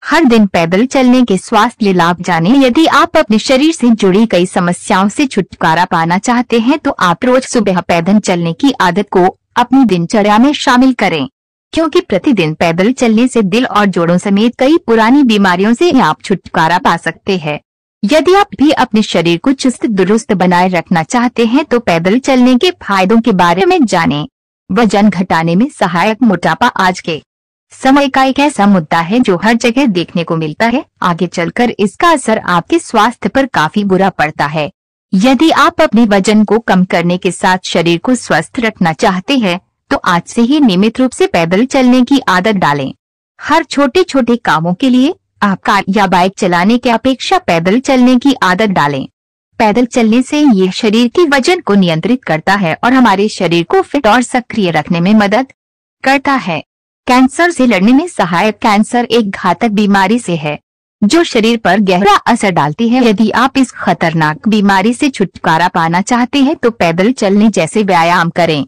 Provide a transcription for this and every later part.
हर दिन पैदल चलने के स्वास्थ्य लाभ जानें। यदि आप अपने शरीर से जुड़ी कई समस्याओं से छुटकारा पाना चाहते हैं तो आप रोज सुबह पैदल चलने की आदत को अपनी दिनचर्या में शामिल करें, क्योंकि प्रतिदिन पैदल चलने से दिल और जोड़ों समेत कई पुरानी बीमारियों से आप छुटकारा पा सकते हैं। यदि आप भी अपने शरीर को चुस्त दुरुस्त बनाए रखना चाहते हैं तो पैदल चलने के फायदों के बारे में जानें। वजन घटाने में सहायक। मोटापा आज के समय का एक ऐसा मुद्दा है जो हर जगह देखने को मिलता है। आगे चलकर इसका असर आपके स्वास्थ्य पर काफी बुरा पड़ता है। यदि आप अपने वजन को कम करने के साथ शरीर को स्वस्थ रखना चाहते हैं तो आज से ही नियमित रूप से पैदल चलने की आदत डालें। हर छोटे छोटे कामों के लिए आप कार या बाइक चलाने की अपेक्षा पैदल चलने की आदत डालें। पैदल चलने से ये शरीर के वजन को नियंत्रित करता है और हमारे शरीर को फिट और सक्रिय रखने में मदद करता है। कैंसर से लड़ने में सहायक। कैंसर एक घातक बीमारी से है जो शरीर पर गहरा असर डालती है। यदि आप इस खतरनाक बीमारी से छुटकारा पाना चाहते हैं तो पैदल चलने जैसे व्यायाम करें।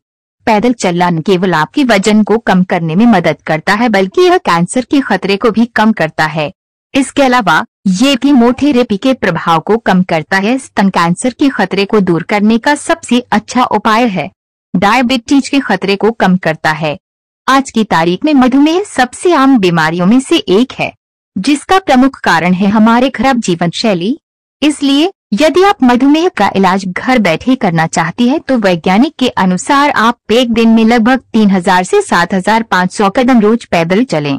पैदल चलना न केवल आपके वजन को कम करने में मदद करता है बल्कि यह कैंसर के खतरे को भी कम करता है। इसके अलावा ये कीमोथेरेपी के प्रभाव को कम करता है। स्तन कैंसर के खतरे को दूर करने का सबसे अच्छा उपाय है। डायबिटीज के खतरे को कम करता है। आज की तारीख में मधुमेह सबसे आम बीमारियों में से एक है, जिसका प्रमुख कारण है हमारे खराब जीवन शैली। इसलिए यदि आप मधुमेह का इलाज घर बैठे करना चाहती है तो वैज्ञानिक के अनुसार आप एक दिन में लगभग 3000 से 7500 कदम रोज पैदल चलें।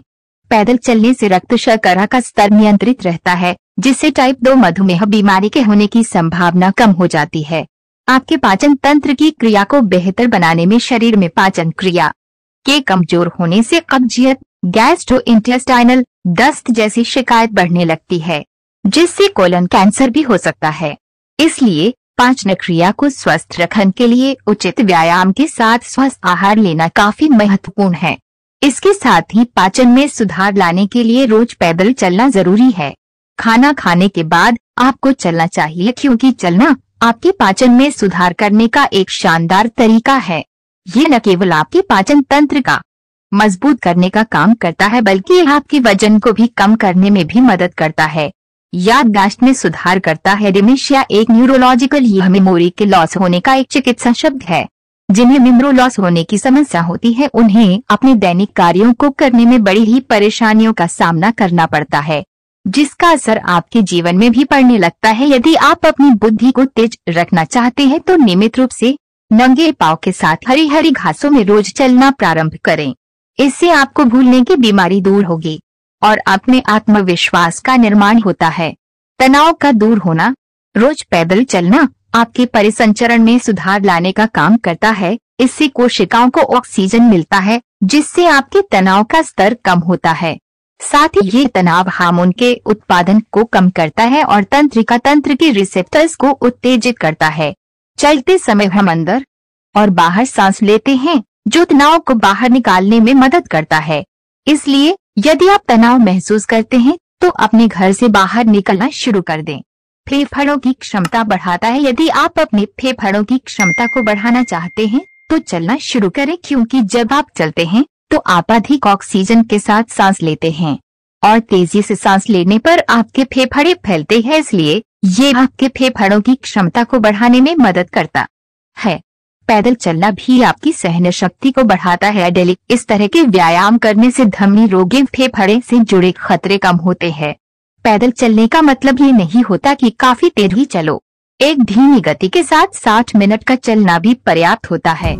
पैदल चलने से रक्त शर्करा का स्तर नियंत्रित रहता है, जिससे टाइप 2 मधुमेह बीमारी के होने की संभावना कम हो जाती है। आपके पाचन तंत्र की क्रिया को बेहतर बनाने में शरीर में पाचन क्रिया के कमजोर होने से कब्जियत, गैस्ट्रोइंटेस्टाइनल दस्त जैसी शिकायत बढ़ने लगती है, जिससे कोलन कैंसर भी हो सकता है। इसलिए पाचन क्रिया को स्वस्थ रखने के लिए उचित व्यायाम के साथ स्वस्थ आहार लेना काफी महत्वपूर्ण है। इसके साथ ही पाचन में सुधार लाने के लिए रोज पैदल चलना जरूरी है। खाना खाने के बाद आपको चलना चाहिए, क्योंकि चलना आपके पाचन में सुधार करने का एक शानदार तरीका है। ये न केवल आपके पाचन तंत्र का मजबूत करने का काम करता है बल्कि यह आपके वजन को भी कम करने में भी मदद करता है। याददाश्त में सुधार करता है। डिमेंशिया एक न्यूरोलॉजिकल यह मेमोरी के लॉस होने का एक चिकित्सा शब्द है। जिन्हें मेमोरी लॉस होने की समस्या होती है उन्हें अपने दैनिक कार्यों को करने में बड़ी ही परेशानियों का सामना करना पड़ता है, जिसका असर आपके जीवन में भी पड़ने लगता है। यदि आप अपनी बुद्धि को तेज रखना चाहते हैं तो नियमित रूप से नंगे पांव के साथ हरी हरी घासों में रोज चलना प्रारंभ करें। इससे आपको भूलने की बीमारी दूर होगी और आप में आत्मविश्वास का निर्माण होता है। तनाव का दूर होना। रोज पैदल चलना आपके परिसंचरण में सुधार लाने का काम करता है। इससे कोशिकाओं को ऑक्सीजन मिलता है, जिससे आपके तनाव का स्तर कम होता है। साथ ही ये तनाव हार्मोन के उत्पादन को कम करता है और तंत्रिका तंत्र के रिसेप्टर्स को उत्तेजित करता है। चलते समय हम अंदर और बाहर सांस लेते हैं, जो तनाव को बाहर निकालने में मदद करता है। इसलिए यदि आप तनाव महसूस करते हैं तो अपने घर से बाहर निकलना शुरू कर दें। फेफड़ों की क्षमता बढ़ाता है। यदि आप अपने फेफड़ों की क्षमता को बढ़ाना चाहते हैं तो चलना शुरू करें, क्योंकि जब आप चलते हैं तो आप अधिक ऑक्सीजन के साथ सांस लेते हैं और तेजी से सांस लेने पर आपके फेफड़े फैलते हैं। इसलिए ये आपके फेफड़ों की क्षमता को बढ़ाने में मदद करता है। पैदल चलना भी आपकी सहन शक्ति को बढ़ाता है। डेली इस तरह के व्यायाम करने से धमनी रोगी फेफड़े से जुड़े खतरे कम होते हैं। पैदल चलने का मतलब ये नहीं होता कि काफी तेज ही चलो। एक धीमी गति के साथ 60 मिनट का चलना भी पर्याप्त होता है।